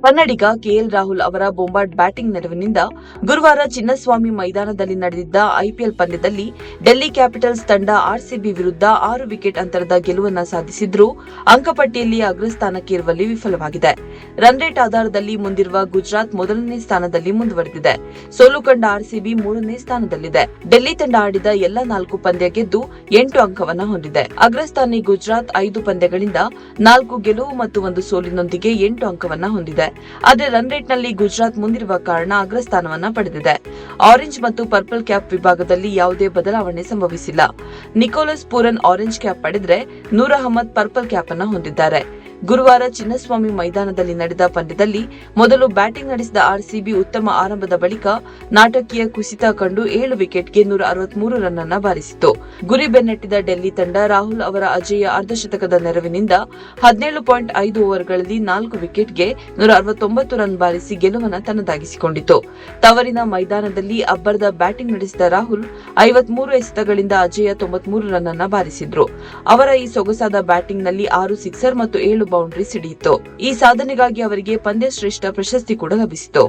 ಕನ್ನಡಿಗ KL Rahul ಅವರ ಬೊಂಬಾಟ್ batting ನೆರವಿನಿಂದ ಗುರುವಾರ ಚಿನ್ನಸ್ವಾಮಿ ಮೈದಾನದಲ್ಲಿ ನಡೆದಿದ್ದ ಐಪಿಎಲ್ ಪಂದ್ಯದಲ್ಲಿ ಡೆಲ್ಲಿ ಕ್ಯಾಪಿಟಲ್ಸ್ ತಂಡ ಆರ್ಸಿಬಿ ವಿರುದ್ಧ 6 ವಿಕೆಟ್ ಅಂತರದ ಗೆಲುವನ್ನು ಸಾಧಿಸಿದ್ರೂ ಅಂಕಪಟ್ಟಿಯಲ್ಲಿ ಅಗ್ರಸ್ಥಾನಕ್ಕೇರುವಲ್ಲಿ ವಿಫಲವಾಗಿದೆ. ರನ್ ರೇಟ್ ಆಧಾರದಲ್ಲಿ ಮುಂದಿರುವ ಗುಜರಾತ್ ಮೊದಲನೇ ಸ್ಥಾನದಲ್ಲಿ ಮುಂದುವರೆದಿದೆ. ಸೋಲು ಕಂಡ ಆರ್ಸಿಬಿ 3ನೇ ಸ್ಥಾನದಲ್ಲಿದೆ. ಡೆಲ್ಲಿ ತಂಡ ಆಡಿದ ಎಲ್ಲ 4 ಪಂದ್ಯ ಗೆದ್ದು 8 ಅಂಕವನ್ನು ಹೊಂದಿದೆ. ಅಗ್ರಸ್ಥಾನಿ ಗುಜರಾತ್ 5 ಪಂದ್ಯಗಳಿಂದ 4 ಗೆಲುವು ಮತ್ತು 1 ಸೋಲಿನೊಂದಿಗೆ 8 ಅಂಕವನ್ನು ಹೊಂದಿದೆ. ಆದರೆ ರನ್ ರೇಟ್ನಲ್ಲಿ ಗುಜರಾತ್ ಮುಂದಿರುವ ಕಾರಣ ಅಗ್ರಸ್ಥಾನವನ್ನ ಪಡೆದಿದೆ. ಆರೆಂಜ್ ಮತ್ತು ಪರ್ಪಲ್ ಕ್ಯಾಪ್ ವಿಭಾಗದಲ್ಲಿ ಯಾವುದೇ ಬದಲಾವಣೆ ಸಂಭವಿಸಿಲ್ಲ. ನಿಕೋಲಸ್ ಪೂರನ್ ಆರೆಂಜ್ ಕ್ಯಾಪ್ ಪಡೆದರೆ ನೂರ್ ಅಹಮದ್ ಪರ್ಪಲ್ ಕ್ಯಾಪ್ ಅನ್ನು ಹೊಂದಿದ್ದಾರೆ. ಗುರುವಾರ ಚಿನ್ನಸ್ವಾಮಿ ಮೈದಾನದಲ್ಲಿ ನಡೆದ ಪಂದ್ಯದಲ್ಲಿ ಮೊದಲು ಬ್ಯಾಟಿಂಗ್ ನಡೆಸಿದ ಆರ್ಸಿಬಿ ಉತ್ತಮ ಆರಂಭದ ಬಳಿಕ ನಾಟಕೀಯ ಕುಸಿತ ಕಂಡು 7 ವಿಕೆಟ್ಗೆ 163 ರನ್ ಅನ್ನು ಬಾರಿಸಿತು. ಗುರಿ ಬೆನ್ನಟ್ಟಿದ ಡೆಲ್ಲಿ ತಂಡ ರಾಹುಲ್ ಅವರ ಅಜೇಯ ಅರ್ಧಶತಕದ ನೆರವಿನಿಂದ 17.5 ಓವರ್ಗಳಲ್ಲಿ 4 ವಿಕೆಟ್ಗೆ 169 ರನ್ ಬಾರಿಸಿ ಗೆಲುವನ್ನು ತನ್ನದಾಗಿಸಿಕೊಂಡಿತು. ತವರಿನ ಮೈದಾನದಲ್ಲಿ ಅಬ್ಬರದ ಬ್ಯಾಟಿಂಗ್ ನಡೆಸಿದ ರಾಹುಲ್ 53 ಎಸೆತಗಳಿಂದ ಅಜೇಯ 93 ರನ್ ಅನ್ನು ಬಾರಿಸಿದ್ರು. ಅವರ ಈ ಸೊಗಸಾದ ಬ್ಯಾಟಿಂಗ್ನಲ್ಲಿ 6 ಸಿಕ್ಸರ್ ಮತ್ತು 7 ಬೌಂಡರಿ ಸಿಡಿಯಿತು. ಈ ಸಾಧನೆಗಾಗಿ ಅವರಿಗೆ ಪಂದ್ಯ ಶ್ರೇಷ್ಠ ಪ್ರಶಸ್ತಿ ಕೂಡ ಲಭಿಸಿತು.